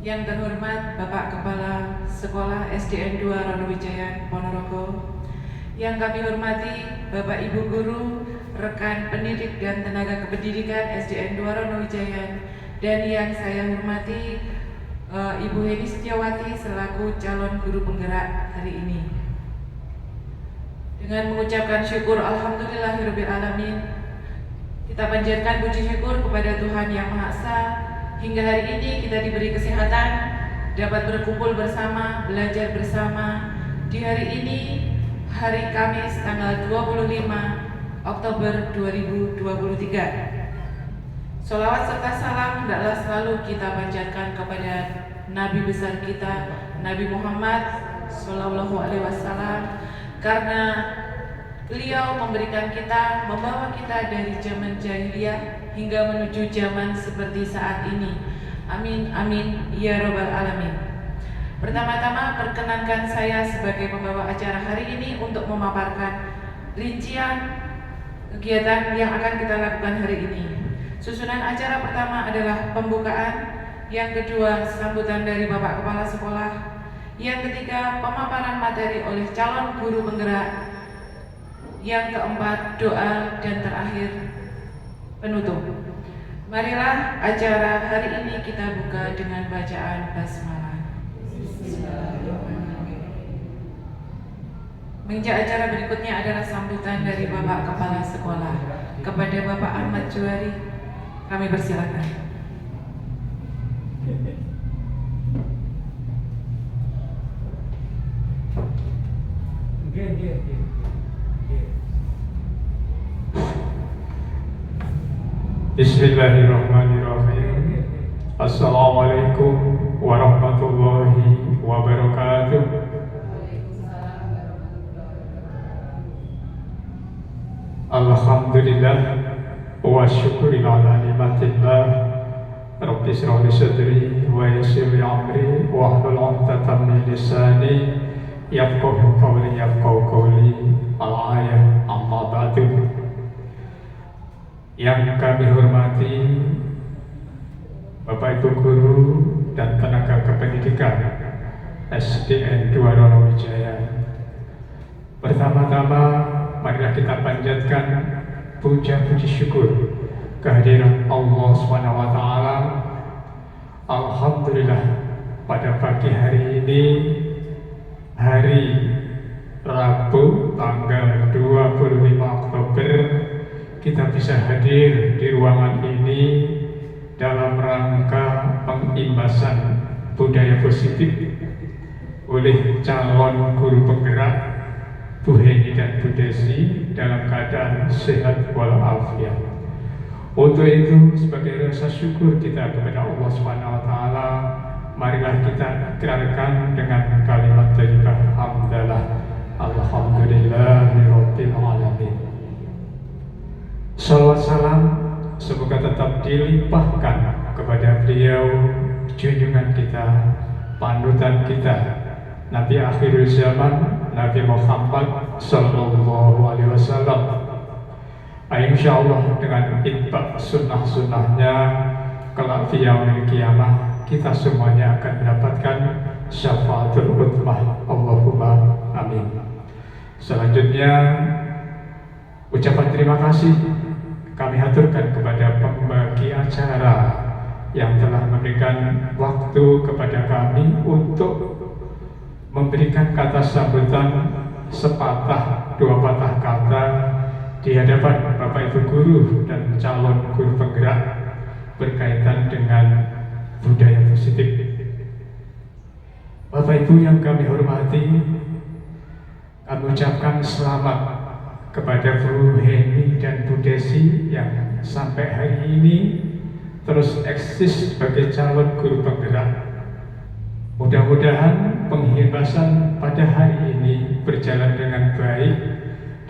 Yang terhormat Bapak Kepala Sekolah SDN 2 Ronowijayan Ponorogo, yang kami hormati Bapak Ibu Guru, rekan pendidik dan tenaga kependidikan SDN 2 Ronowijayan, dan yang saya hormati Ibu Heni Setiawati selaku calon guru penggerak hari ini. Dengan mengucapkan syukur Alhamdulillahirabbil alamin, kita panjatkan puji syukur kepada Tuhan Yang Maha Esa. Hingga hari ini kita diberi kesehatan, dapat berkumpul bersama, belajar bersama di hari ini, hari Kamis tanggal 25 Oktober 2023. Sholawat serta salam hendaklah selalu kita panjatkan kepada Nabi besar kita, Nabi Muhammad Sallallahu Alaihi Wasallam, karena beliau memberikan kita, membawa kita dari zaman jahiliyah hingga menuju zaman seperti saat ini. Amin, amin, ya robbal alamin. Pertama-tama perkenankan saya sebagai pembawa acara hari ini untuk memaparkan rincian kegiatan yang akan kita lakukan hari ini. Susunan acara pertama adalah pembukaan, yang kedua sambutan dari Bapak Kepala Sekolah, yang ketiga pemaparan materi oleh calon guru penggerak, yang keempat doa, dan terakhir penutup. Marilah acara hari ini kita buka dengan bacaan basmalah. Menginjak acara berikutnya adalah sambutan dari Bapak Kepala Sekolah. Kepada Bapak Ahmad Juwari, kami persilakan. Bismillahirrahmanirrahim. Assalamualaikum warahmatullahi wabarakatuh. Alhamdulillah wa syukurin ala nikmatillah. Rabbi shrah li sadri wa yassir li amri wahlul 'uqdatam min lisani yafqahu qawli al-ayah amma ba'du. Yang kami hormati Bapak Ibu Guru dan tenaga kependidikan SDN 2 Ronowijayan, pertama-tama marilah kita panjatkan puja-puji syukur kehadiran Allah SWT. Alhamdulillah, pada pagi hari ini, hari Rabu tanggal 25 Oktober, kita bisa hadir di ruangan ini dalam rangka pengimbasan budaya positif oleh calon guru penggerak Bu Heni dan Bu Desi dalam keadaan sehat walafiat. Untuk itu, sebagai rasa syukur kita kepada Allah SWT, marilah kita ikrarkan dengan kalimat thayyibah hamdalah alhamdulillahirabbil alamin. Salawat salam semoga tetap dilimpahkan kepada beliau, junjungan kita, panutan kita, Nabi akhirul zaman, Nabi Muhammad Sallallahu Alaihi Wasallam. Insyaallah dengan itbaq sunnah-sunnahnya kelak fi yaumil qiyamah kita semuanya akan mendapatkan syafaatul uthmah. Allahumma amin. Selanjutnya ucapan terima kasih kami haturkan kepada pembagi acara yang telah memberikan waktu kepada kami untuk memberikan kata sambutan sepatah dua patah kata di hadapan Bapak Ibu Guru dan calon guru penggerak berkaitan dengan budaya positif. Bapak Ibu yang kami hormati, kami ucapkan selamat kepada Bu Heni dan Bu Desi yang sampai hari ini terus eksis sebagai calon guru penggerak. Mudah-mudahan penghibasan pada hari ini berjalan dengan baik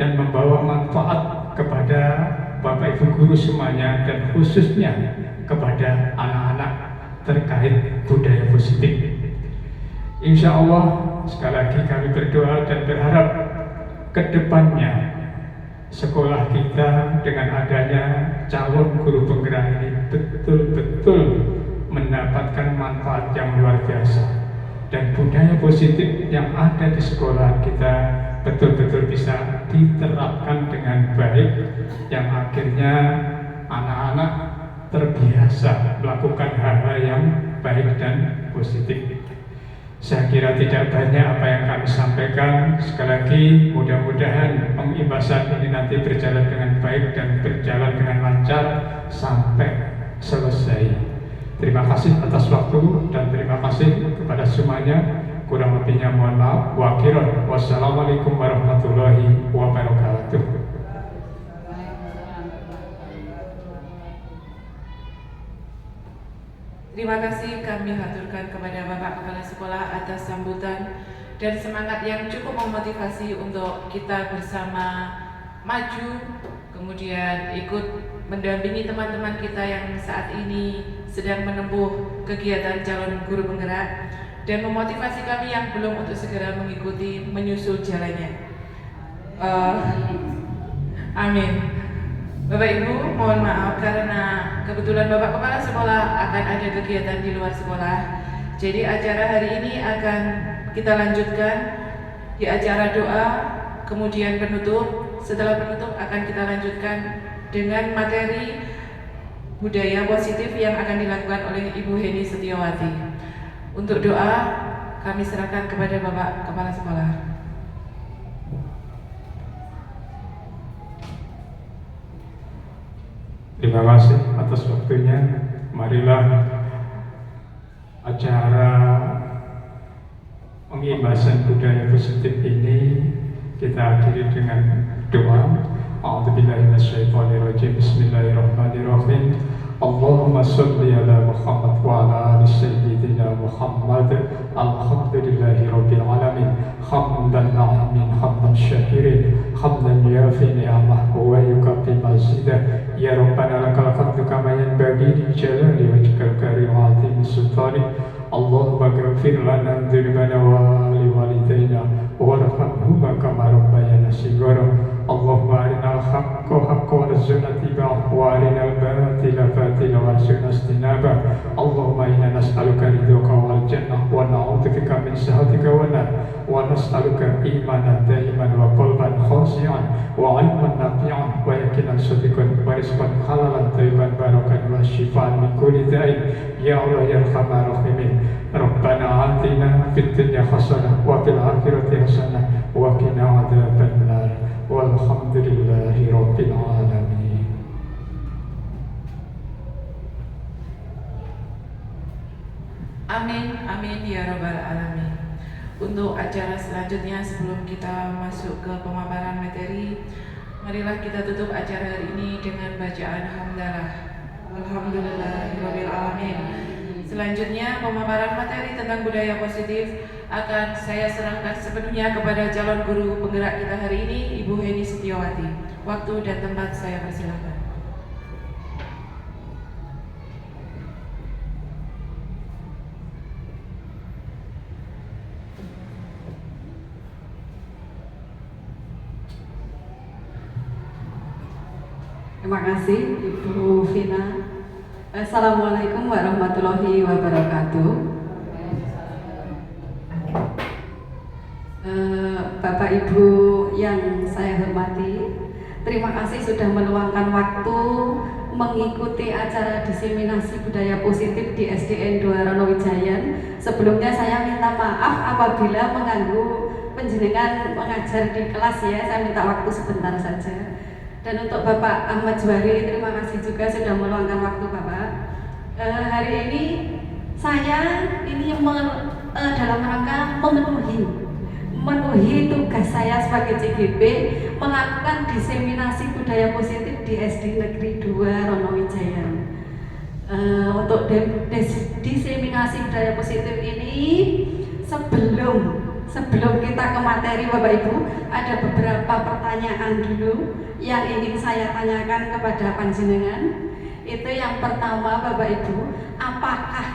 dan membawa manfaat kepada Bapak Ibu Guru semuanya dan khususnya kepada anak-anak terkait budaya positif. Insya Allah sekali lagi kami berdoa dan berharap kedepannya sekolah kita dengan adanya calon guru penggerak ini betul-betul mendapat mendapatkan manfaat yang luar biasa. Dan budaya positif yang ada di sekolah kita betul-betul bisa diterapkan dengan baik, yang akhirnya anak-anak terbiasa melakukan hal-hal yang baik dan positif. Saya kira tidak banyak apa yang kami sampaikan. Sekali lagi, mudah-mudahan pengibasan ini nanti berjalan dengan baik dan berjalan dengan lancar sampai selesai. Terima kasih atas waktu dan terima kasih kepada semuanya. Kurang lebihnya mohon maaf. Wassalamualaikum warahmatullahi wabarakatuh. Terima kasih kami haturkan kepada Bapak Kepala Sekolah atas sambutan dan semangat yang cukup memotivasi untuk kita bersama maju, kemudian ikut mendampingi teman-teman kita yang saat ini sedang menempuh kegiatan calon guru penggerak, dan memotivasi kami yang belum untuk segera mengikuti menyusul jalannya. Amin. Bapak Ibu, mohon maaf karena kebetulan Bapak Kepala Sekolah akan ada kegiatan di luar sekolah. Jadi acara hari ini akan kita lanjutkan di acara doa, kemudian penutup. Setelah penutup akan kita lanjutkan dengan materi budaya positif yang akan dilakukan oleh Ibu Heni Setiawati. Untuk doa kami serahkan kepada Bapak Kepala Sekolah. Terima kasih atas waktunya. Marilah acara pengibasan budaya positif ini kita akhiri dengan doa. A'udzubillahi minasyaitonirrajim. Bismillahirrahmanirrahim. Allahumma sholli ala Muhammad wa ala ali sayyidina Muhammad. Alhamdulillahi rabbil alamin. Hamdan na'imin, hamdan syakirin, hamdan yafi ni'amah wa yukafi mazidah. Ya Rabbana lakal hamdu kama yanbaghi li jalali wajhikal karim wa 'azimi sultanik. Allahumma ghfir lana dzunubana wa li walidayna warhamhuma kama rabbayana shighara. Allahumma arinal haqqa haqqan warzuqna ittiba'ah wa arinal batila batilan warzuqna ijtinabah. Allahumma inna nas'aluka ridhaka wal jannah wa na'udzubika min sakhatika wan nar wa nas'aluka imanan da'iman wa qalban khashi'an wa 'ilman nafi'an wa yaqinan shadiqan wa rizqan halalan thayyiban barakan wa shifaan min kulli da'in. Ya Allah ya Arhamar Rahimin. Rabbana atina fid dunya hasanah wa fil akhirati hasanah wa qina adzaban nar. Walhamdulillahi rabbil alamin. Amin, amin ya rabbal alamin. Untuk acara selanjutnya sebelum kita masuk ke pemaparan materi, marilah kita tutup acara hari ini dengan bacaan hamdalah. Alhamdulillahirabbil alamin. Selanjutnya pemaparan materi tentang budaya positif akan saya serahkan sepenuhnya kepada calon guru penggerak kita hari ini, Ibu Heni Setiawati. Waktu dan tempat saya persilakan. Terima kasih Ibu Vina. Assalamualaikum warahmatullahi wabarakatuh. Bapak Ibu yang saya hormati, terima kasih sudah meluangkan waktu mengikuti acara diseminasi budaya positif di SDN 2 Ronowijayan. Sebelumnya saya minta maaf apabila mengganggu penjenengan mengajar di kelas ya, saya minta waktu sebentar saja. Dan untuk Bapak Ahmad Juwari, terima kasih juga sudah meluangkan waktu Bapak. Hari ini saya dalam rangka memenuhi tugas saya sebagai CGP melakukan diseminasi budaya positif di SD Negeri 2 Ronowijayan. Untuk diseminasi budaya positif ini sebelum kita ke materi Bapak Ibu, ada beberapa pertanyaan dulu yang ingin saya tanyakan kepada panjenengan. Itu yang pertama Bapak Ibu, apakah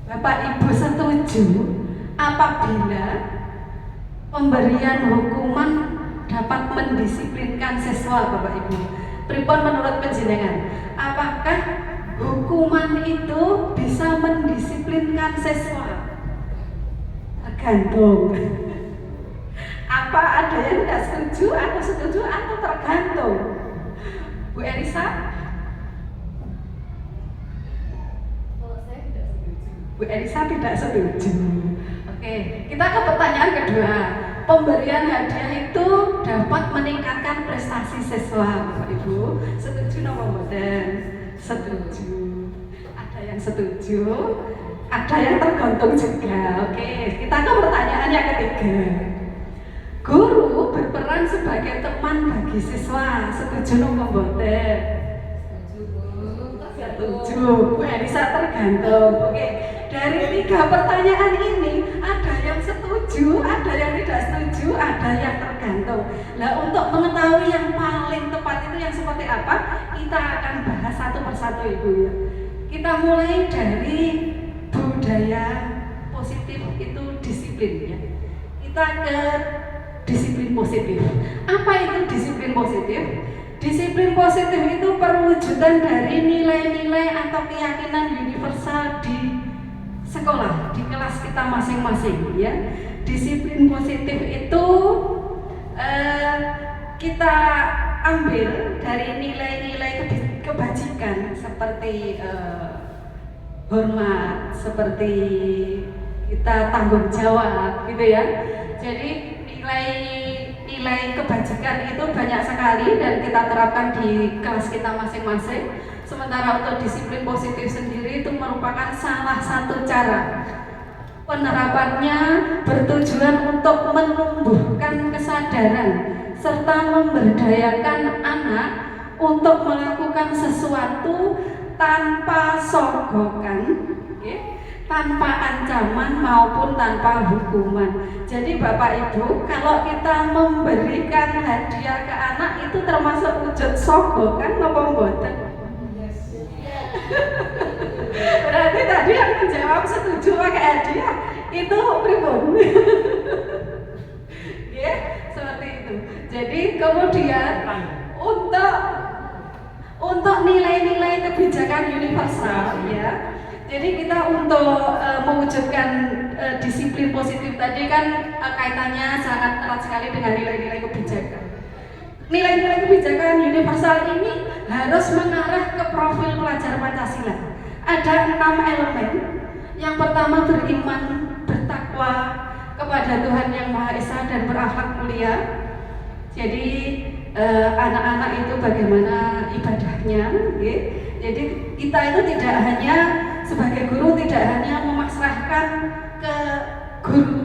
Bapak Ibu setuju apabila pemberian hukuman dapat mendisiplinkan siswa Bapak Ibu? Pripun menurut panjenengan? Apakah hukuman itu bisa mendisiplinkan usulan siswa? Tergantung. Apa ada yang tidak setuju atau tergantung? Bu Elisa? Bu Elisa tidak setuju. Oke, kita ke pertanyaan kedua. Pemberian hadiah itu dapat meningkatkan prestasi siswa, Bapak Ibu. Setuju nopo mboten? Setuju. Ada yang setuju, ada yang tergantung juga. Oke, kita ke pertanyaan yang ketiga. Guru berperan sebagai teman bagi siswa. Setuju nopo mboten? Setuju. Bu Elisa tergantung. Oke, dari 3 pertanyaan ini ada yang setuju, ada yang tidak setuju, ada yang tergantung. Nah, untuk mengetahui yang paling tepat itu yang seperti apa, kita akan bahas satu persatu, Ibu ya. Kita mulai dari budaya positif itu disiplin ya. Kita ke disiplin positif. Apa itu disiplin positif? Disiplin positif itu perwujudan dari nilai-nilai atau keyakinan universal di sekolah, di kelas kita masing-masing ya. Disiplin positif itu kita ambil dari nilai-nilai kebajikan seperti hormat, seperti kita tanggung jawab gitu ya. Jadi nilai kebajikan itu banyak sekali dan kita terapkan di kelas kita masing-masing. Sementara untuk disiplin positif sendiri itu merupakan salah satu cara penerapannya, bertujuan untuk menumbuhkan kesadaran serta memberdayakan anak untuk melakukan sesuatu tanpa sogokan, tanpa ancaman maupun tanpa hukuman. Jadi Bapak Ibu, kalau kita memberikan hadiah ke anak itu termasuk wujud sogokan apa mboten? Berarti tadi yang menjawab setuju pakai hadiah itu pripun? Ya, seperti itu. Jadi kemudian untuk nilai-nilai kebijakan universal ya. Jadi kita untuk mewujudkan disiplin positif tadi kan kaitannya sangat erat sekali dengan nilai-nilai kebijakan. Nilai-nilai kebijakan universal ini harus mengarah ke profil pelajar Pancasila. Ada 6 elemen. Yang pertama beriman, bertakwa kepada Tuhan Yang Maha Esa dan berakhlak mulia. Jadi anak-anak itu bagaimana ibadahnya, okay? Jadi kita itu tidak hanya sebagai guru tidak hanya memasrahkan ke guru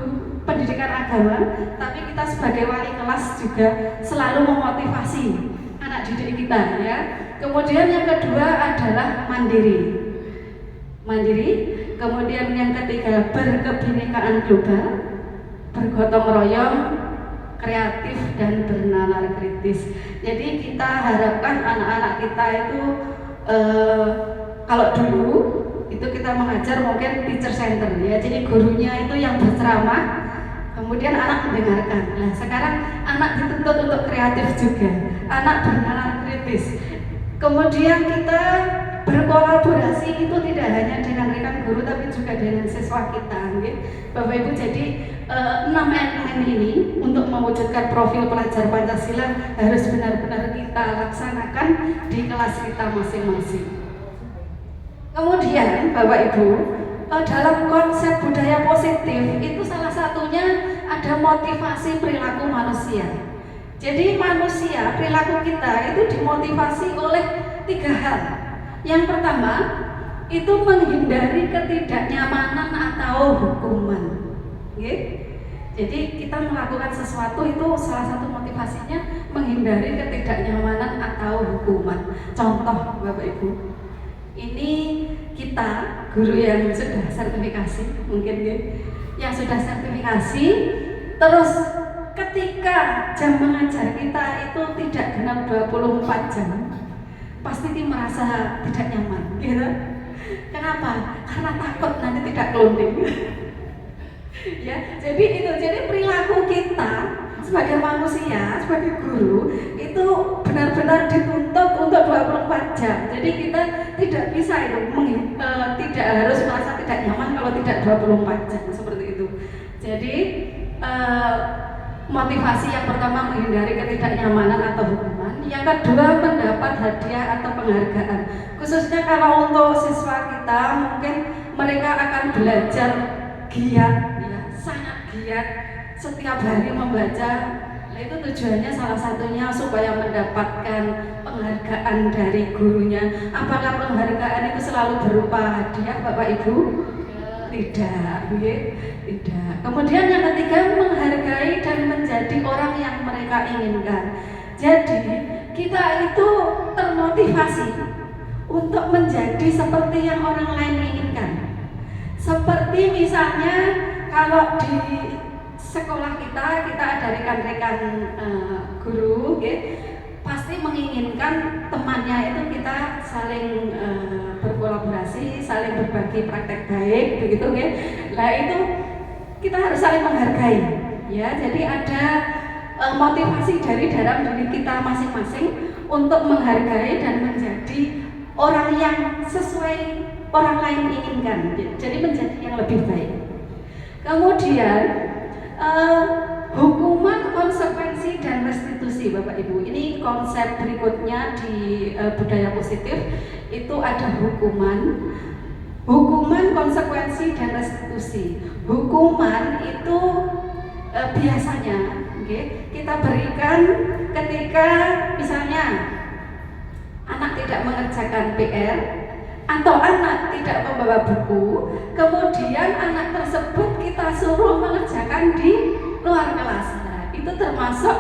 pendidikan agama, tapi kita sebagai wali kelas juga selalu memotivasi anak didik kita ya. Kemudian yang kedua adalah mandiri. Kemudian yang ketiga berkebinekaan global, bergotong royong, kreatif dan bernalar kritis. Jadi kita harapkan anak-anak kita itu kalau dulu itu kita mengajar mungkin teacher center ya. Jadi gurunya itu yang berceramah, kemudian anak mendengarkan. Nah, sekarang anak dituntut untuk kreatif juga, anak bernalar kritis. Kemudian kita berkolaborasi itu tidak hanya dengan rekan guru tapi juga dengan siswa kita, gitu. Bapak Ibu, jadi 6 elemen ini untuk mewujudkan profil pelajar Pancasila harus benar-benar kita laksanakan di kelas kita masing-masing. Kemudian Bapak Ibu, dalam konsep budaya positif itu salah satunya ada motivasi perilaku manusia. Jadi manusia, perilaku kita itu dimotivasi oleh 3 hal. Yang pertama, itu menghindari ketidaknyamanan atau hukuman. Jadi kita melakukan sesuatu itu salah satu motivasinya menghindari ketidaknyamanan atau hukuman. Contoh Bapak Ibu, ini kita guru yang sudah sertifikasi mungkin ya, yang sudah sertifikasi, terus ketika jam mengajar kita itu tidak genap 24 jam, pasti merasa tidak nyaman, gitu. Kenapa? Karena takut nanti tidak clothing. Ya, jadi perilaku kita sebagai manusia, sebagai guru itu benar-benar dituntut untuk 24 jam. Jadi kita tidak bisa itu tidak harus merasa tidak nyaman kalau tidak 24 jam seperti itu. Jadi motivasi yang pertama menghindari ketidaknyamanan atau hukuman, yang kedua mendapat hadiah atau penghargaan. Khususnya kalau untuk siswa kita mungkin mereka akan belajar giat, ya, sangat giat setiap hari membaca. Nah, itu tujuannya salah satunya supaya mendapatkan penghargaan dari gurunya. Apakah penghargaan itu selalu berupa hadiah, Bapak Ibu? Tidak, tidak. Kemudian yang ketiga, menghargai dan menjadi orang yang mereka inginkan. Jadi kita itu termotivasi untuk menjadi seperti yang orang lain inginkan. Seperti misalnya kalau di sekolah kita ada rekan-rekan guru, pasti menginginkan temannya itu kita saling berkolaborasi, saling berbagi praktek baik, begitu ya. Nah itu kita harus saling menghargai, ya. Jadi ada motivasi dari dalam diri kita masing-masing untuk menghargai dan menjadi orang yang sesuai orang lain inginkan. Jadi menjadi yang lebih baik. Kemudian hukuman, konsekuensi, dan restitusi, Bapak Ibu. Ini konsep berikutnya di budaya positif. Itu ada hukuman, konsekuensi, dan restitusi. Hukuman itu biasanya kita berikan ketika misalnya anak tidak mengerjakan PR atau anak tidak membawa buku, kemudian anak tersebut kita suruh mengerjakan di luar kelas. Nah, itu termasuk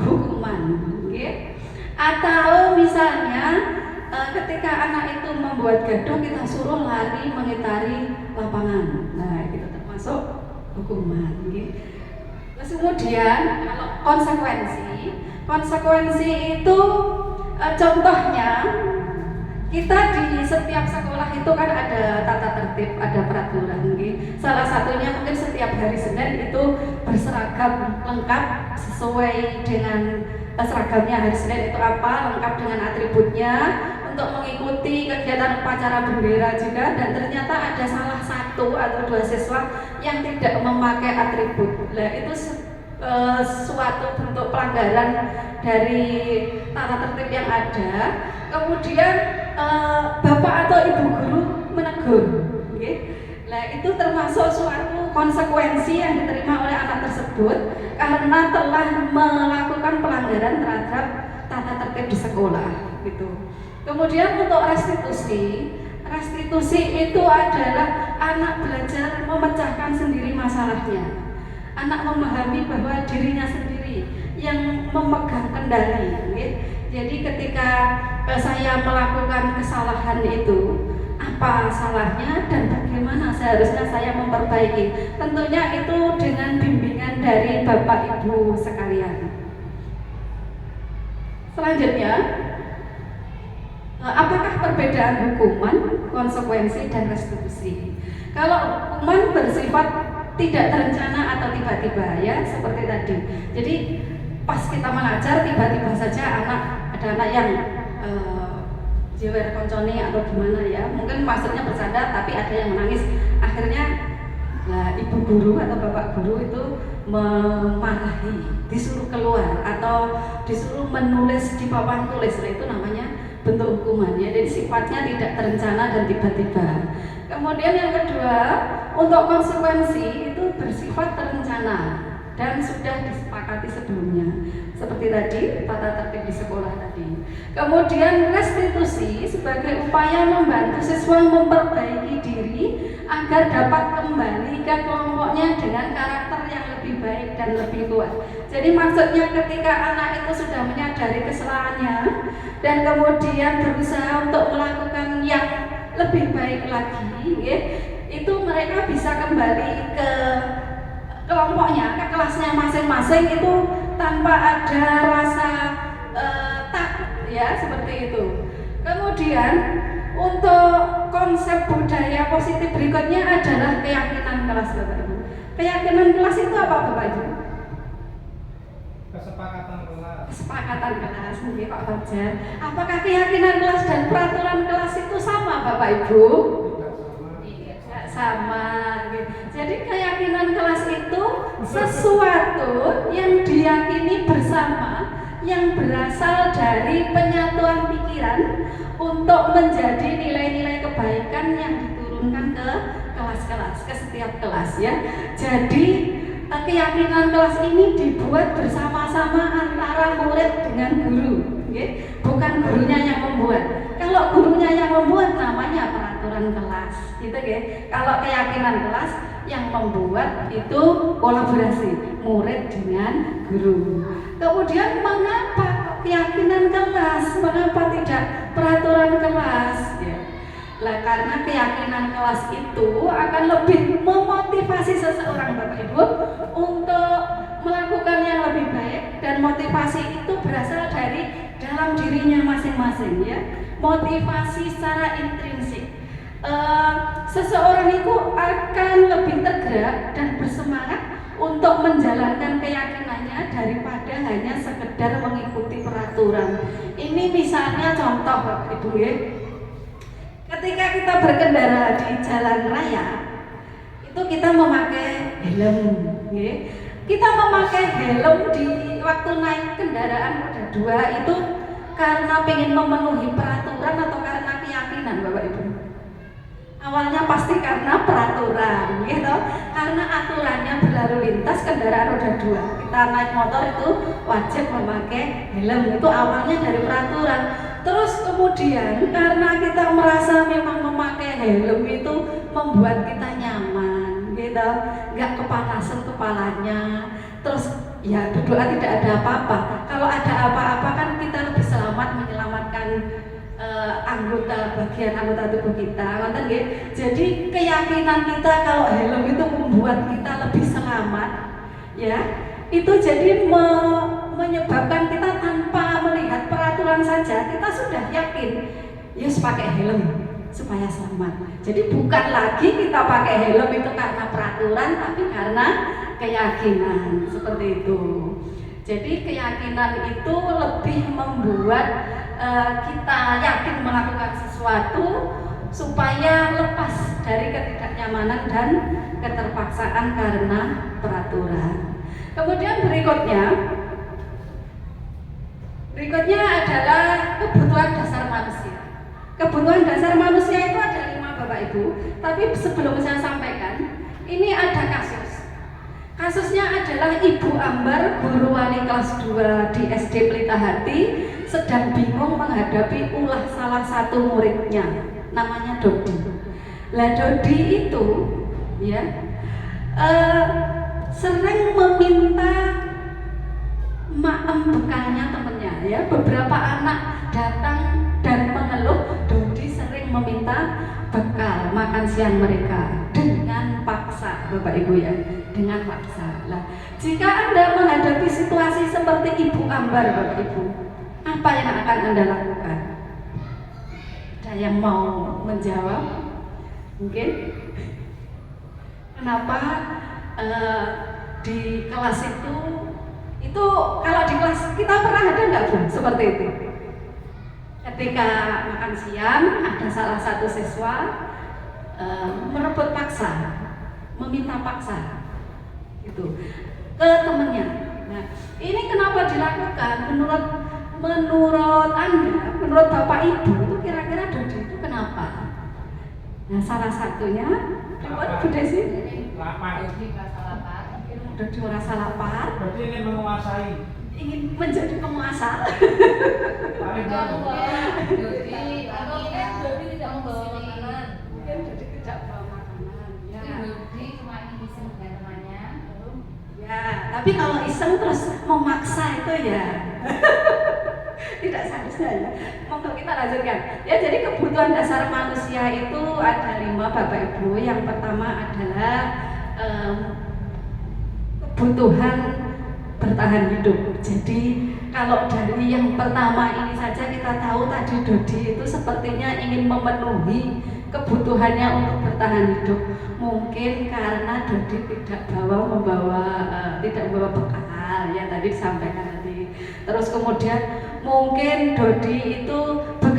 hukuman. Atau misalnya ketika anak itu membuat gaduh, kita suruh lari mengitari lapangan. Nah, itu termasuk hukuman. Terus kemudian kalau konsekuensi itu contohnya kita di setiap sekolah itu kan ada tata tertib, ada peraturan. Salah satunya mungkin setiap hari Senin itu berseragam lengkap sesuai dengan seragamnya hari Senin itu apa, lengkap dengan atributnya untuk mengikuti kegiatan upacara bendera juga. Dan ternyata ada salah satu atau dua siswa yang tidak memakai atribut. Nah, itu suatu bentuk pelanggaran dari tata tertib yang ada. Kemudian bapak atau ibu guru menegur. Nah, itu termasuk suatu konsekuensi yang diterima oleh anak tersebut karena telah melakukan pelanggaran terhadap tata tertib di sekolah, gitu. Kemudian untuk restitusi itu adalah anak belajar memecahkan sendiri masalahnya. Anak memahami bahwa dirinya sendiri yang memegang kendali. Jadi ketika saya melakukan kesalahan itu, apa salahnya dan bagaimana seharusnya saya memperbaiki. Tentunya itu dengan bimbingan dari Bapak Ibu sekalian. Selanjutnya, apakah perbedaan hukuman, konsekuensi, dan restitusi? Kalau hukuman bersifat tidak terencana atau tiba-tiba, ya, seperti tadi. Jadi pas kita mengajar tiba-tiba saja ada anak yang jewer konconi atau gimana, ya, mungkin maksudnya bercanda tapi ada yang menangis. Akhirnya ibu guru atau bapak guru itu memarahi, disuruh keluar atau disuruh menulis di papan tulis. Nah, itu namanya bentuk hukuman, ya. Jadi sifatnya tidak terencana dan tiba-tiba. Kemudian yang kedua, untuk konsekuensi itu bersifat terencana dan sudah disepakati sebelumnya, seperti tadi tata tertib di sekolah tadi. Kemudian restitusi sebagai upaya membantu siswa memperbaiki diri agar dapat kembali ke kelompoknya dengan karakter yang lebih baik dan lebih kuat. Jadi maksudnya ketika anak itu sudah menyadari kesalahannya dan kemudian berusaha untuk melakukan yang lebih baik lagi, itu mereka bisa kembali ke kelompoknya, ke kelasnya masing-masing itu tanpa ada rasa takut, ya, seperti itu. Kemudian untuk konsep budaya positif berikutnya adalah keyakinan kelas, Bapak Ibu. Keyakinan kelas itu apa, Bapak Ibu? Kesepakatan kelas. Kesepakatan kelas, Pak Fajar. Apakah keyakinan kelas dan peraturan kelas itu sama, Bapak Ibu? Tidak sama. Jadi keyakinan kelas itu sesuatu yang diyakini bersama, yang berasal dari penyatuan pikiran untuk menjadi nilai-nilai kebaikan yang diturunkan ke kelas-kelas, ke setiap kelas ya. Jadi keyakinan kelas ini dibuat bersama-sama antara murid dengan guru, bukan gurunya yang membuat. Kalau gurunya yang membuat namanya peraturan kelas, gitu ya. Kalau keyakinan kelas yang membuat itu kolaborasi murid dengan guru. Kemudian mengapa keyakinan kelas, mengapa tidak peraturan kelas? Ya. Lah karena keyakinan kelas itu akan lebih memotivasi seseorang Bapak Ibu untuk melakukan yang lebih baik, dan motivasi itu berasal dari dalam dirinya masing-masing ya. Motivasi secara intrinsik. Seseorang itu akan lebih tergerak dan bersemangat untuk menjalankan keyakinannya daripada hanya sekedar mengikuti peraturan. Ini misalnya contoh Bapak Ibu ya. Ketika kita berkendara di jalan raya, itu kita memakai helm, ya. Kita memakai helm di waktu naik kendaraan roda 2 itu karena ingin memenuhi peraturan atau karena keyakinan Bapak Ibu? Awalnya pasti karena peraturan, gitu. Karena aturannya berlalu lintas kendaraan roda 2. Kita naik motor itu wajib memakai helm, itu awalnya dari peraturan. Terus kemudian karena kita merasa memang memakai helm itu membuat kita nyaman, gitu, nggak kepanasan kepalanya. Terus ya berdoa tidak ada apa-apa. Kalau ada apa-apa kan kita lebih selamat menyelamatkan bagian anggota tubuh kita. Jadi keyakinan kita kalau helm itu membuat kita lebih selamat, ya, itu jadi menyebabkan kita tanpa melihat peraturan saja kita sudah yakin, yes pakai helm supaya selamat. Jadi bukan lagi kita pakai helm itu karena peraturan, tapi karena keyakinan, seperti itu. Jadi keyakinan itu lebih membuat kita yakin melakukan sesuatu supaya lepas dari ketidaknyamanan dan keterpaksaan karena peraturan. Kemudian berikutnya adalah kebutuhan dasar manusia. Kebutuhan dasar manusia itu ada 5 Bapak Ibu, tapi sebelum saya sampaikan, ini ada kasus. Kasusnya adalah Ibu Ambar, guru wali kelas 2 di SD Pelita Hati, sedang bingung menghadapi ulah salah satu muridnya, namanya Dodi. Lah Dodi itu ya sering meminta maem bekalnya temennya ya. Beberapa anak datang dan mengeluh Dodi sering meminta bekal makan siang mereka dengan paksa, Bapak Ibu ya, dengan paksa. Lah, jika Anda menghadapi situasi seperti Ibu Ambar Bapak Ibu, apa yang akan Anda lakukan? Ada yang mau menjawab? Mungkin? Kenapa di kelas itu kalau di kelas kita pernah ada nggak Bu seperti itu? Ketika makan siang ada salah satu siswa merebut paksa, meminta paksa gitu ke temennya. Nah, ini kenapa dilakukan? Menurut Anda, menurut Bapak Ibu itu kira-kira Dodi itu kenapa? Nah, salah satunya Bu Desi? Lapar. Dodi merasa lapar. Berarti ingin menguasai. Ingin menjadi penguasa. Paling bagus. Dodi tidak membawa makanan. Mungkin Dodi tidak bawa makanan. Ya. Dodi cuma ingin iseng dengan temannya. Ya, tapi kalau iseng terus memaksa itu ya tidak seharusnya ya. Monggo kita lanjutkan. Ya, jadi kebutuhan dasar manusia itu ada 5 Bapak Ibu. Yang pertama adalah kebutuhan bertahan hidup. Jadi kalau dari yang pertama ini saja kita tahu tadi Dodi itu sepertinya ingin memenuhi kebutuhannya untuk bertahan hidup. Mungkin karena Dodi tidak membawa bekal ya tadi disampaikan tadi. Terus kemudian mungkin Dodi itu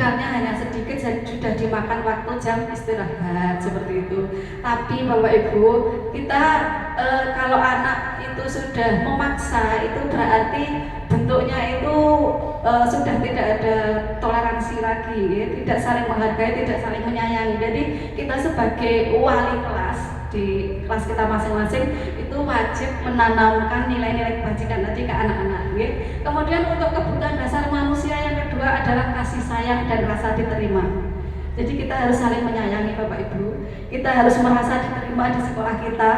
bekalnya hanya sedikit dan sudah dimakan waktu jam istirahat seperti itu. Tapi Bapak Ibu, kita kalau anak itu sudah memaksa, itu berarti bentuknya itu sudah tidak ada toleransi lagi, ya. Tidak saling menghargai, tidak saling menyayangi. Jadi kita sebagai wali kelas di kelas kita masing-masing itu wajib menanamkan nilai-nilai kebajikan tadi ke anak-anak, ya. Kemudian untuk kebutuhan dasar manusia yang kedua adalah kasih sayang dan rasa diterima. Jadi kita harus saling menyayangi Bapak Ibu. Kita harus merasa diterima di sekolah kita.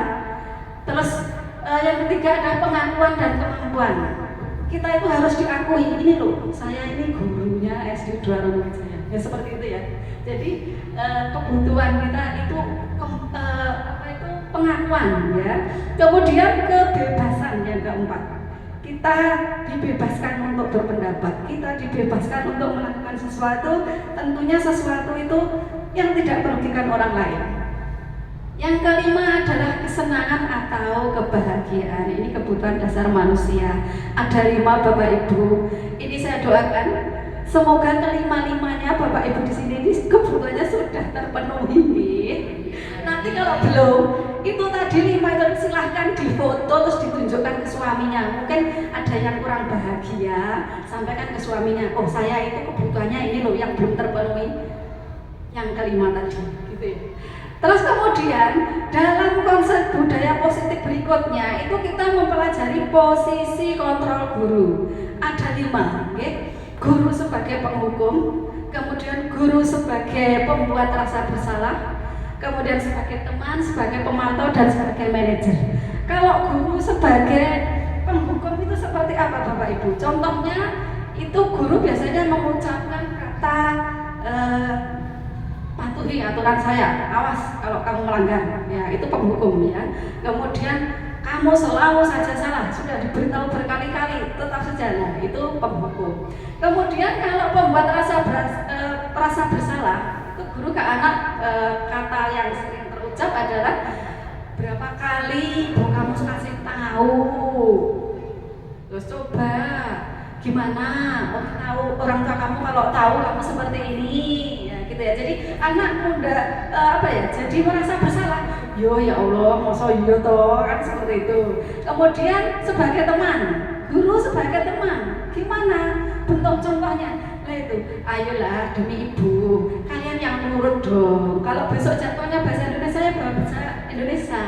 Terus yang ketiga adalah pengakuan dan kemampuan. Kita itu harus diakui, ini loh, saya ini gurunya SD Dwarono Wijaya. Ya seperti itu ya. Jadi kebutuhan kita itu pengakuan, ya. Kemudian kebebasan yang keempat. Kita dibebaskan untuk berpendapat, kita dibebaskan untuk melakukan sesuatu, tentunya sesuatu itu yang tidak merugikan orang lain. Yang kelima adalah kesenangan atau kebahagiaan. Ini kebutuhan dasar manusia. Ada 5 Bapak Ibu. Ini saya doakan semoga kelima-limanya Bapak Ibu di sini ini kebutuhannya sudah terpenuhi. Nanti kalau belum, itu tadi 5 itu silahkan difoto terus ditunjukkan ke suaminya. Mungkin ada yang kurang bahagia, sampaikan ke suaminya. Oh, saya itu kebutuhannya ini loh yang belum terpenuhi. Yang kelima tadi, gitu ya. Terus kemudian dalam konsep budaya positif berikutnya itu kita mempelajari posisi kontrol guru. Ada 5, okay? Guru sebagai penghukum, kemudian guru sebagai pembuat rasa bersalah, kemudian sebagai teman, sebagai pemantau, dan sebagai manajer. Kalau guru sebagai penghukum itu seperti apa Bapak Ibu? Contohnya itu guru biasanya mengucapkan kata patuhi aturan saya, awas kalau kamu melanggar, ya itu penghukum, ya. Kemudian kamu selalu saja salah, sudah diberitahu berkali-kali, tetap saja, nah itu penghukum. Kemudian kalau pembuat rasa bersalah, itu guru ke anak kata yang sering terucap adalah berapa kali ibu kamu kasih tahu, terus coba gimana orang tua kamu kalau tahu kamu seperti ini, ya gitu ya. Jadi anak muda jadi merasa bersalah. Yo ya Allah, masa iya toh, kan seperti itu. Kemudian sebagai teman, guru sebagai teman, gimana bentuk contohnya? Nah itu, ayolah demi ibu, kalian yang nurut dong. Kalau besok jatuhnya bahasa Indonesia ya bahasa Indonesia,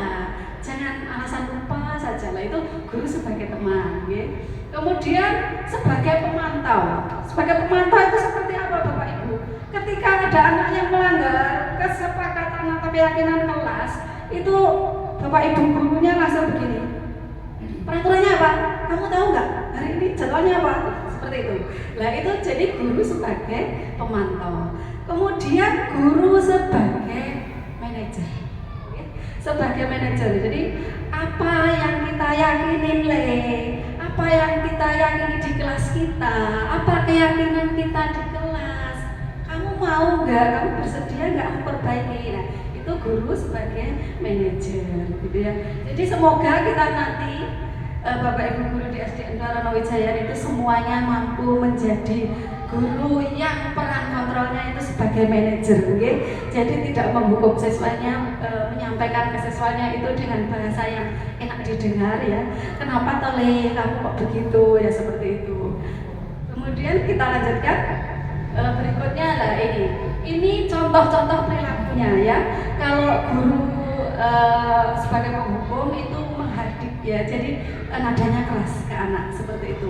jangan alasan lupa saja. Lah itu guru sebagai teman, ya. Kemudian sebagai pemantau itu seperti apa Bapak Ibu? Ketika ada anak yang melanggar kesepakatan atau keyakinan kelas, itu Bapak Ibu gurunya langsung begini, peraturannya apa? Kamu tahu nggak? Hari ini jadwalnya apa? Seperti itu. Nah itu jadi guru sebagai pemantau. Kemudian guru sebagai manajer. Sebagai manajer. Jadi apa yang kita yakinin apa yang kita yakini di kelas kita, apa keyakinan kita di kelas, kamu mau nggak? Kamu bersedia nggak memperbaiki? Nah itu guru sebagai manajer, gitu ya. Jadi semoga kita nanti Bapak Ibu guru di SDN Dwarono Wijaya itu semuanya mampu menjadi guru yang peran kontrolnya itu sebagai manajer, okay? Jadi tidak menghukum siswanya, menyampaikan ke siswanya itu dengan bahasa yang enak didengar, ya. Kenapa tole kamu kok begitu, ya seperti itu. Kemudian kita lanjutkan berikutnya lah ini contoh-contoh perilakunya, ya. Kalau guru sebagai penghukum itu menghardik, ya, jadi nadanya keras ke anak seperti itu.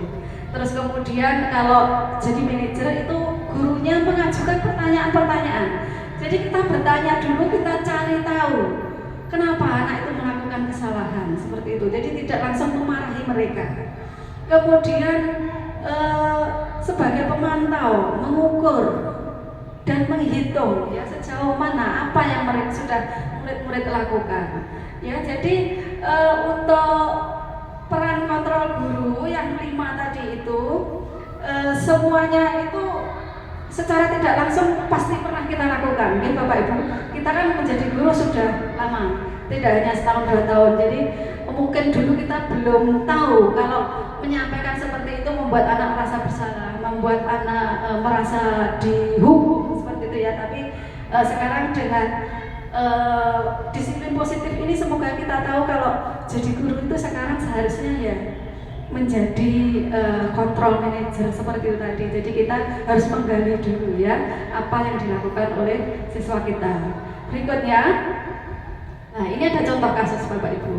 Terus kemudian kalau jadi manajer itu gurunya mengajukan pertanyaan-pertanyaan. Jadi kita bertanya dulu, kita cari tahu kenapa anak itu melakukan kesalahan seperti itu. Jadi tidak langsung memarahi mereka. Kemudian sebagai pemantau mengukur dan menghitung, ya, sejauh mana apa yang mereka sudah murid-murid lakukan. Ya, jadi untuk peran kontrol guru yang 5 tadi itu semuanya itu secara tidak langsung pasti pernah kita lakukan, ya Bapak Ibu. Kita kan menjadi guru sudah lama, tidak hanya setahun 2 tahun. Jadi mungkin dulu kita belum tahu kalau menyampaikan seperti itu membuat anak merasa bersalah, membuat anak merasa dihukum seperti itu ya. Tapi sekarang dengan disiplin positif ini semoga kita tahu kalau jadi guru itu sekarang seharusnya ya menjadi kontrol manager seperti itu tadi. Jadi kita harus menggali dulu ya apa yang dilakukan oleh siswa kita. Berikutnya, nah ini ada contoh kasus Bapak Ibu.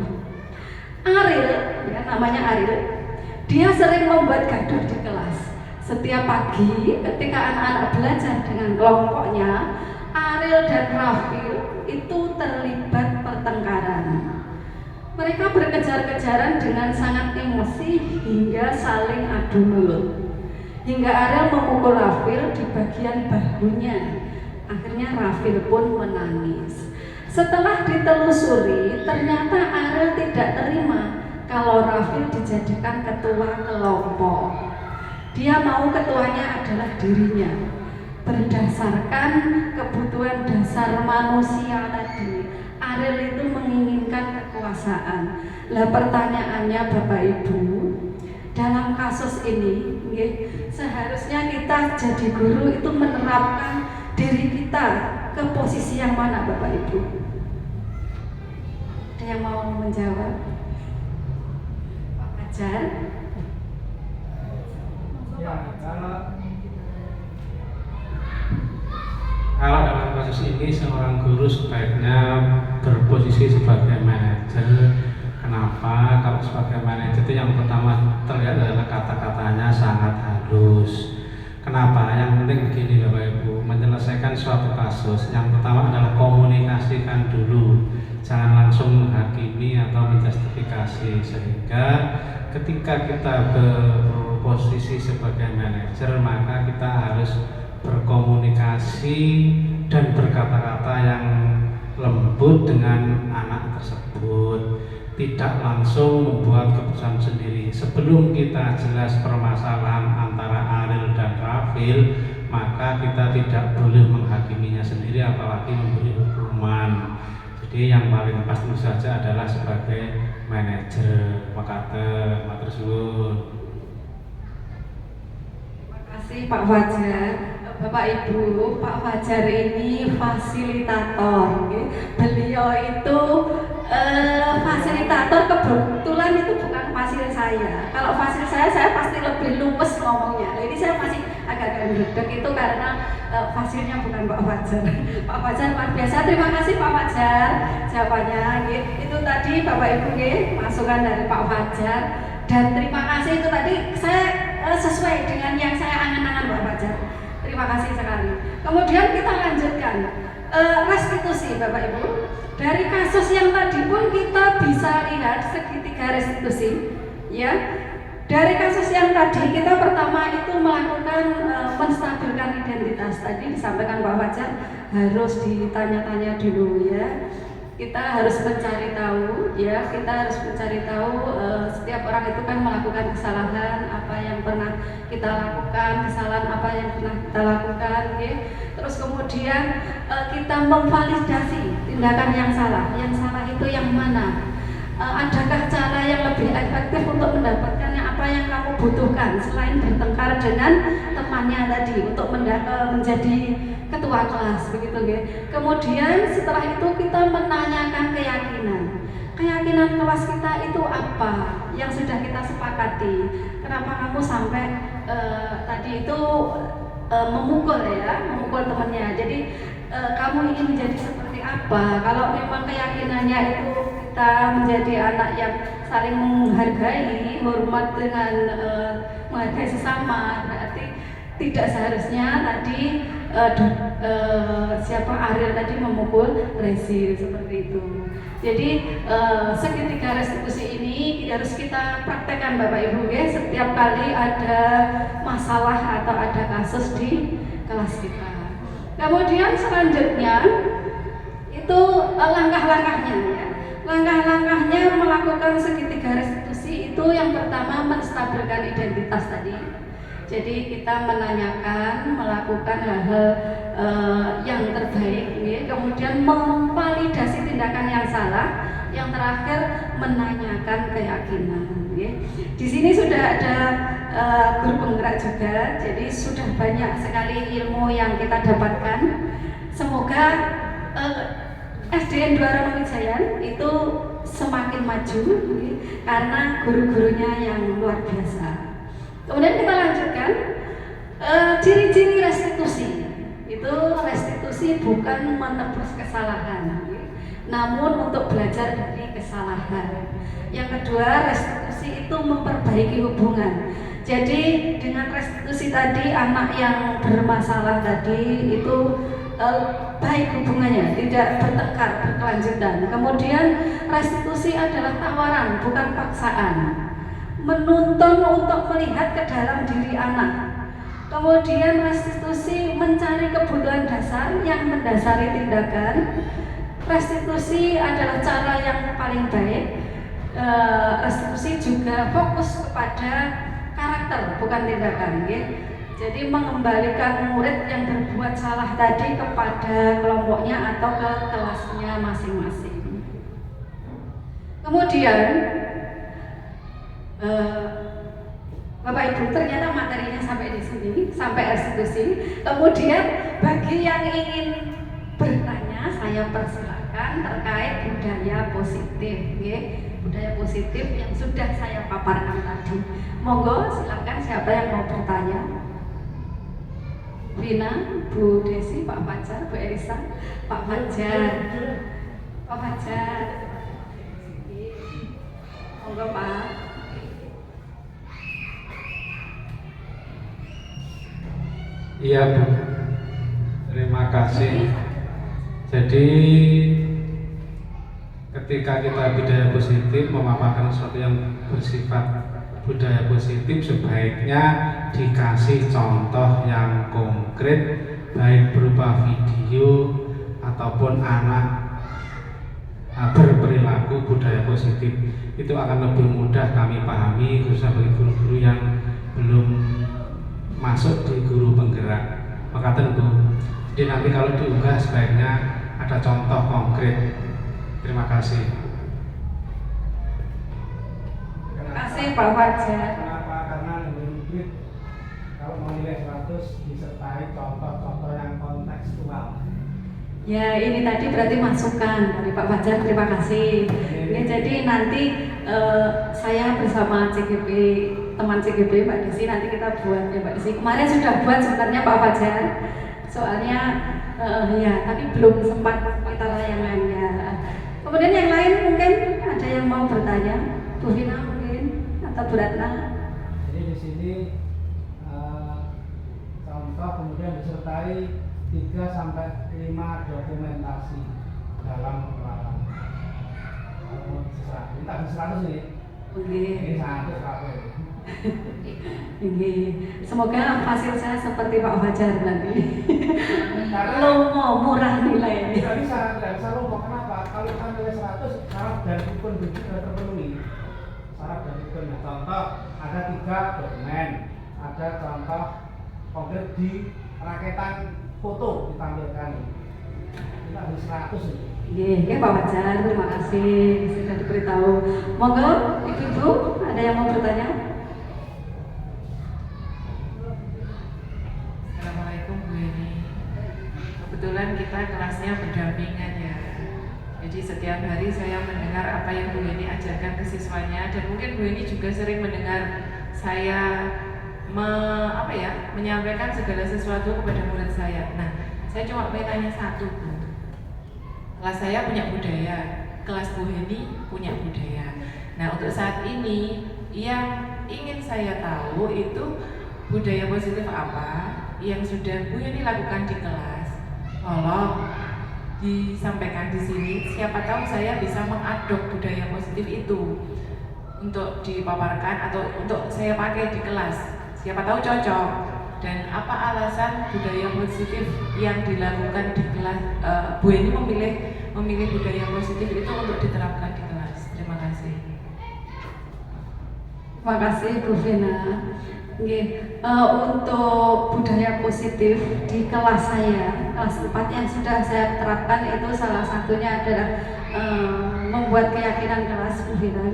Ariel, ya, namanya Ariel, dia sering membuat gaduh di kelas. Setiap pagi ketika anak-anak belajar dengan kelompoknya, Ariel dan Rafil itu terlibat pertengkaran. Mereka berkejar-kejaran dengan sangat emosi hingga saling adu mulut. Hingga Ariel memukul Rafil di bagian bahunya. Akhirnya Rafil pun menangis. Setelah ditelusuri, ternyata Ariel tidak terima kalau Rafil dijadikan ketua kelompok. Dia mau ketuanya adalah dirinya. Berdasarkan kebutuhan dasar manusia tadi, Ariel itu menginginkan kekuasaan. Lah pertanyaannya Bapak Ibu, dalam kasus ini, seharusnya kita jadi guru itu menerapkan diri kita ke posisi yang mana Bapak Ibu? Ada yang mau menjawab? Pak Fajar? Ya, kalau dalam kasus ini seorang guru sebaiknya berposisi sebagai manajer. Kenapa? Kalau sebagai manajer itu yang pertama terlihat adalah kata-katanya sangat halus. Kenapa? Yang penting begini Bapak Ibu, menyelesaikan suatu kasus yang pertama adalah komunikasikan dulu, jangan langsung menghakimi atau menjustifikasi, sehingga ketika kita berposisi sebagai manajer maka kita harus berkomunikasi dan berkata-kata yang lembut dengan anak tersebut, tidak langsung membuat keputusan sendiri. Sebelum kita jelas permasalahan antara Ariel dan Rafil, maka kita tidak boleh menghakiminya sendiri apalagi memberi hukuman. Jadi yang paling pas tentu saja adalah sebagai manajer. Matur suwun. Terima kasih Pak Fajar. Bapak Ibu, Pak Fajar ini fasilitator. Beliau itu fasilitator, kebetulan itu bukan fasil saya. Kalau fasil saya pasti lebih luwes ngomongnya. Nah, ini saya masih agak gendek itu karena fasilnya bukan Pak Fajar. Pak Fajar luar biasa. Terima kasih Pak Fajar jawabannya. Itu tadi Bapak Ibu masukan dari Pak Fajar. Dan terima kasih itu tadi saya sesuai dengan yang saya angan-angan Pak Fajar. Terima kasih sekali. Kemudian kita lanjutkan restitusi Bapak Ibu. Dari kasus yang tadi pun kita bisa lihat segitiga restitusi, ya. Dari kasus yang tadi kita pertama itu melakukan menstabilkan identitas. Tadi disampaikan Pak Fajar harus ditanya-tanya dulu ya. Kita harus mencari tahu ya, kita harus mencari tahu setiap orang itu kan melakukan kesalahan apa yang pernah kita lakukan, kesalahan apa yang pernah kita lakukan ya. Terus kemudian kita memvalidasi tindakan yang salah itu yang mana, adakah cara yang lebih efektif untuk mendapatkannya apa yang kamu butuhkan selain bertengkar dengan temannya tadi untuk menjadi ketua kelas begitu ya. Kemudian setelah itu kita menanyakan keyakinan kelas kita itu apa yang sudah kita sepakati. Kenapa kamu sampai tadi itu memukul temannya. Jadi kamu ingin menjadi seperti apa? Kalau memang keyakinannya itu kita menjadi anak yang saling menghargai, hormat dengan menghargai sesama, berarti tidak seharusnya tadi Ariel tadi memukul Resi seperti itu. Jadi segitiga restitusi ini harus kita praktekkan Bapak Ibu ya, setiap kali ada masalah atau ada kasus di kelas kita. Kemudian selanjutnya itu langkah-langkahnya ya. Langkah-langkahnya melakukan segitiga restitusi itu yang pertama menstabilkan identitas tadi. Jadi kita menanyakan, melakukan hal-hal yang terbaik, ya. Kemudian memvalidasi tindakan yang salah, yang terakhir menanyakan keyakinan. Ya. Di sini sudah ada guru penggerak juga, jadi sudah banyak sekali ilmu yang kita dapatkan. Semoga SDN 2 Ronowijayan itu semakin maju karena guru-gurunya yang luar biasa. Kemudian kita lanjutkan ciri-ciri restitusi. Itu restitusi bukan menebus kesalahan, namun untuk belajar dari kesalahan. Yang kedua, restitusi itu memperbaiki hubungan. Jadi dengan restitusi tadi, anak yang bermasalah tadi itu baik hubungannya, tidak bertengkar, berkelanjutan. Kemudian restitusi adalah tawaran, bukan paksaan. Menuntun untuk melihat ke dalam diri anak. Kemudian restitusi mencari kebutuhan dasar yang mendasari tindakan. Restitusi adalah cara yang paling baik. Restitusi juga fokus kepada karakter, bukan tindakan. Jadi mengembalikan murid yang berbuat salah tadi kepada kelompoknya atau ke kelasnya masing-masing. Kemudian Bapak Ibu, ternyata materinya sampai di sini, sampai restitusi. Kemudian bagi yang ingin bertanya, saya persilakan terkait budaya positif, budaya positif yang sudah saya paparkan tadi. Monggo, silakan siapa yang mau bertanya. Rina, Bu Desi, Pak Fajar, Bu Elisa, Pak Fajar, Pak Fajar. Monggo Pak. Iya Bu, terima kasih. Jadi ketika kita budaya positif memaparkan sesuatu yang bersifat budaya positif, sebaiknya dikasih contoh yang konkret, baik berupa video ataupun anak berperilaku budaya positif. Itu akan lebih mudah kami pahami, khususnya bagi guru-guru yang belum masuk di guru penggerak. Maka tentu, jadi nanti kalau diunggah sebaiknya ada contoh konkret. Terima kasih. Terima kasih Pak Fajar. Kenapa? Karena lebih kalau mau nilai 100 disertai contoh-contoh yang kontekstual. Ya, ini tadi berarti masukan dari Pak Fajar, terima kasih. Ya, jadi nanti saya bersama CGP, teman CGP Pak Desi, nanti kita buat ya Pak Desi. Kemarin sudah buat sebenarnya Pak Fajar, soalnya ya, tapi belum sempat kita tayangan ya. Kemudian yang lain mungkin ada yang mau bertanya, Bu Vina mungkin atau Bu Ratna. Jadi di sini contoh kemudian disertai 3 sampai 5 dokumentasi dalam peralatan. Ini tak bisa 100 nih. Ini 100 kabel. Ini semoga hasil saya seperti Pak Fajar nanti. Karena Lomo murah nilai. tidak bisa lomo. Kenapa? Kalau kan nilai 100 syarat dan rukun begitu sudah terpenuhi. Syarat dan rukun. Nah, contoh ada 3 dokumen, ada contoh konkret di raketan foto ditampilkan. Kita harus 100 ini. Iya, Pak Fajar, terima kasih sudah diberitahu. Monggo, Ibu-ibu, ada yang mau bertanya? Assalamualaikum Bu Eni. Kebetulan kita kelasnya berdampingan ya. Jadi setiap hari saya mendengar apa yang Bu Eni ajarkan ke siswanya, dan mungkin Bu Eni juga sering mendengar saya menyampaikan segala sesuatu kepada murid saya. Nah, saya cuma mau tanya satu Bu. Kelas saya punya budaya, kelas Bu Eni punya budaya. Nah, untuk saat ini yang ingin saya tahu itu budaya positif apa yang sudah Bu Eni lakukan di kelas. Tolong disampaikan di sini, siapa tahu saya bisa mengadop budaya positif itu untuk dipaparkan atau untuk saya pakai di kelas. Siapa tahu cocok. Dan apa alasan budaya positif yang dilakukan di kelas? Bu Eni memilih budaya positif itu untuk diterapkan di kelas. Terima kasih. Terima kasih Bu Vina. Untuk budaya positif di kelas saya, kelas 4 yang sudah saya terapkan itu salah satunya adalah membuat keyakinan kelas Bu Vina.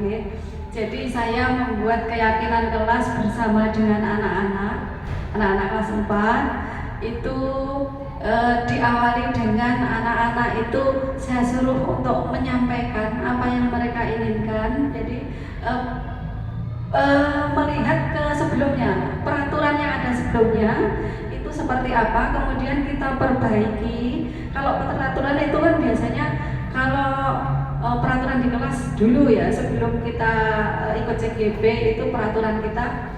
Jadi saya membuat keyakinan kelas bersama dengan anak-anak kelas 4 itu diawali dengan anak-anak itu saya suruh untuk menyampaikan apa yang mereka inginkan. Jadi melihat ke sebelumnya, peraturan yang ada sebelumnya itu seperti apa, kemudian kita perbaiki. Kalau peraturan itu kan biasanya kalau peraturan di kelas dulu ya, sebelum kita ikut CGP itu peraturan kita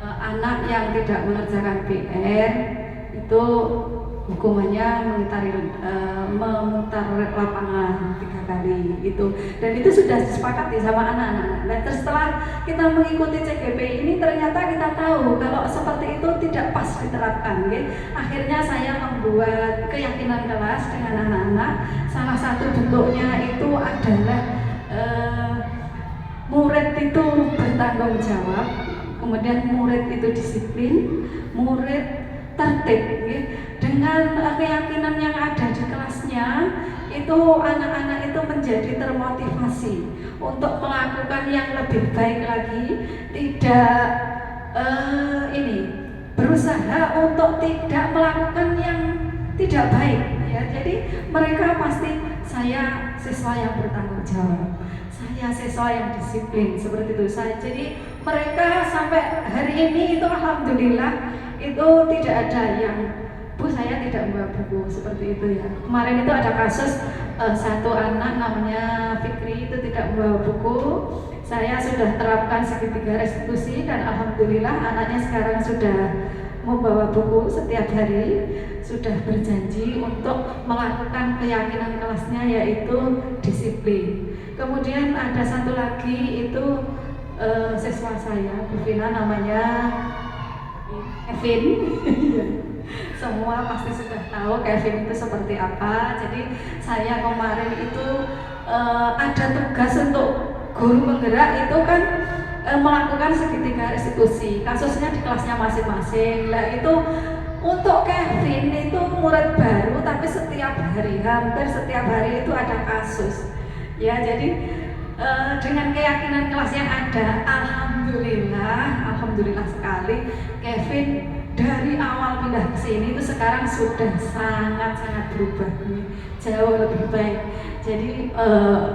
anak yang tidak mengerjakan PR itu hukumannya memutar lapangan 3 kali gitu, dan itu sudah disepakati sama anak-anak. Dan setelah kita mengikuti CGP ini ternyata kita tahu kalau seperti itu tidak pas diterapkan. Akhirnya saya membuat keyakinan kelas dengan anak-anak. Salah satu bentuknya itu adalah murid itu bertanggung jawab, kemudian murid itu disiplin, murid tertib. Dengan keyakinan yang ada di kelasnya itu anak-anak itu menjadi termotivasi untuk melakukan yang lebih baik lagi, tidak berusaha untuk tidak melakukan yang tidak baik ya. Jadi mereka pasti saya siswa yang bertanggung jawab, saya siswa yang disiplin, seperti itu. Jadi mereka sampai hari ini itu alhamdulillah itu tidak ada yang Bu saya tidak membawa buku seperti itu ya. Kemarin itu ada kasus satu anak namanya Fikri itu tidak membawa buku. Saya sudah terapkan segitiga restitusi dan alhamdulillah anaknya sekarang sudah membawa buku setiap hari, sudah berjanji untuk melakukan keyakinan kelasnya yaitu disiplin. Kemudian ada satu lagi itu siswa saya, Bu Vina, namanya Kevin. Semua pasti sudah tahu Kevin itu seperti apa. Jadi saya kemarin itu ada tugas untuk guru penggerak itu kan melakukan segitiga restitusi. Kasusnya di kelasnya masing-masing. Nah itu untuk Kevin itu murid baru, tapi setiap hari, hampir setiap hari itu ada kasus. Ya jadi dengan keyakinan kelas yang ada, alhamdulillah sekali Kevin dari awal pindah ke sini itu sekarang sudah sangat berubah, jauh lebih baik. Jadi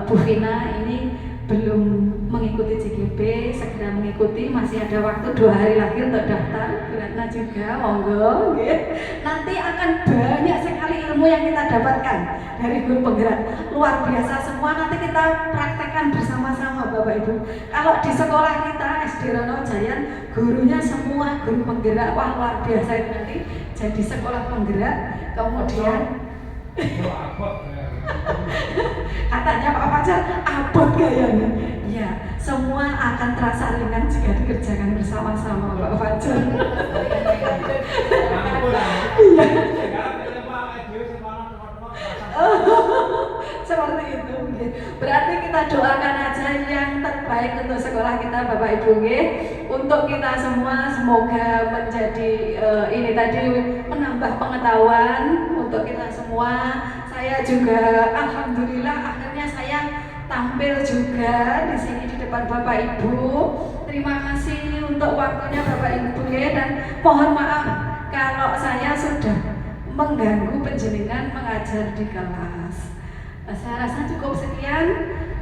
Bu Vina ini belum mengikuti CGP, segera mengikuti, masih ada waktu 2 hari lagi untuk daftar. Beratnya juga, monggo. Nanti akan banyak sekali ilmu yang kita dapatkan dari guru penggerak, luar biasa semua. Nanti kita praktekkan bersama-sama Bapak Ibu. Kalau di sekolah kita SD Rono Jayan, gurunya semua guru penggerak, wah luar biasa itu nanti jadi sekolah penggerak. Kemudian katanya Pak Fajar abot kayaknya. Ya, semua akan terasa ringan jika dikerjakan bersama-sama Pak Fajar. Seperti itu. Berarti kita doakan aja yang terbaik untuk sekolah kita Bapak Ibu untuk kita semua, semoga menjadi ini tadi menambah pengetahuan untuk kita semua. Saya juga alhamdulillah akhirnya saya tampil juga di sini di depan Bapak Ibu. Terima kasih untuk waktunya Bapak Ibu dan mohon maaf kalau saya sudah mengganggu penjenengan mengajar di kelas. Saya rasa cukup sekian.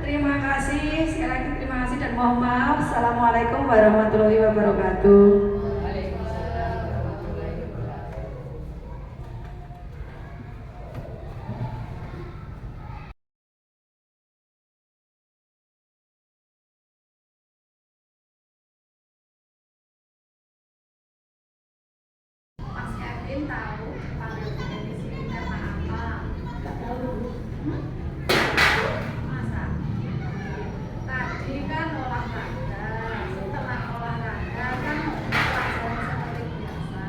Terima kasih sekali lagi, terima kasih dan mohon maaf. Assalamualaikum warahmatullahi wabarakatuh. Mas Kevin tahu panggil di sini karena apa? Nggak tahu. Masa? Tadi kan olahraga, setelah olahraga kan pelajaran seperti biasa.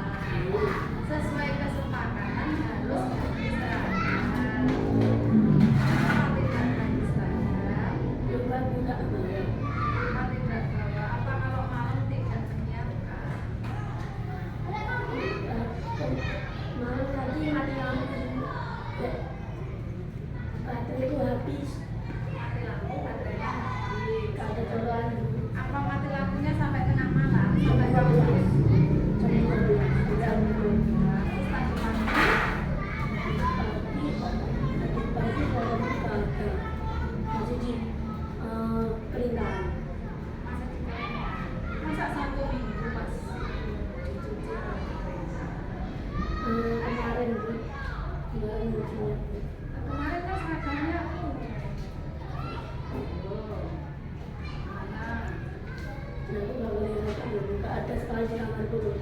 Sesuai kesepakatan harus beristirahat. Kalau tidak beristirahat, coba buka dulu. Kalau tidak bawa, apa kalau malam tidak menyiapkan? Malam tadi mati lampu, baterai itu habis, Mati lampu, baterainya habis. gak ada colokan. di kamarku tuh.